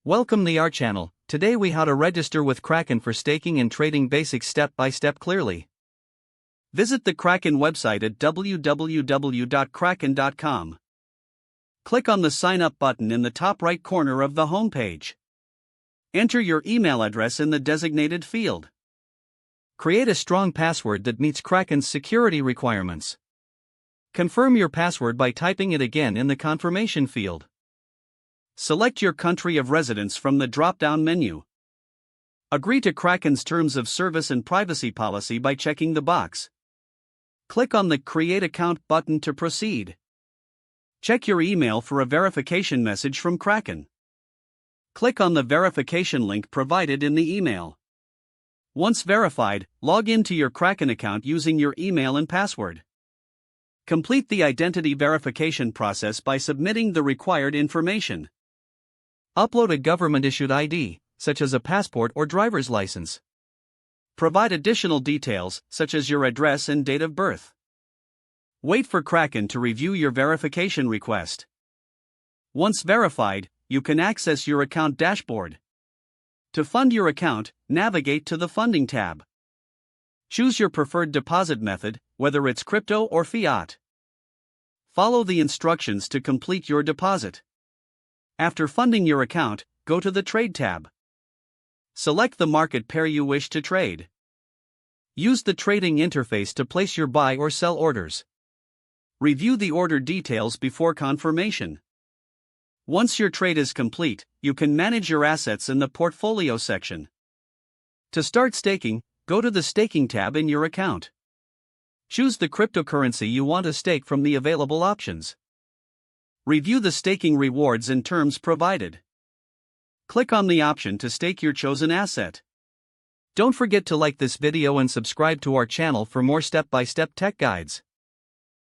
Welcome to our channel. Today we how to register with Kraken for staking and trading basics step by step clearly. Visit the Kraken website at www.kraken.com. Click on the sign up button in the top right corner of the homepage. Enter your email address in the designated field. Create a strong password that meets Kraken's security requirements. Confirm your password by typing it again in the confirmation field. Select your country of residence from the drop-down menu. Agree to Kraken's terms of service and privacy policy by checking the box. Click on the Create Account button to proceed. Check your email for a verification message from Kraken. Click on the verification link provided in the email. Once verified, log into your Kraken account using your email and password. Complete the identity verification process by submitting the required information. Upload a government-issued ID, such as a passport or driver's license. Provide additional details, such as your address and date of birth. Wait for Kraken to review your verification request. Once verified, you can access your account dashboard. To fund your account, navigate to the Funding tab. Choose your preferred deposit method, whether it's crypto or fiat. Follow the instructions to complete your deposit. After funding your account, go to the Trade tab. Select the market pair you wish to trade. Use the trading interface to place your buy or sell orders. Review the order details before confirmation. Once your trade is complete, you can manage your assets in the Portfolio section. To start staking, go to the Staking tab in your account. Choose the cryptocurrency you want to stake from the available options. Review the staking rewards and terms provided. Click on the option to stake your chosen asset. Don't forget to like this video and subscribe to our channel for more step-by-step tech guides.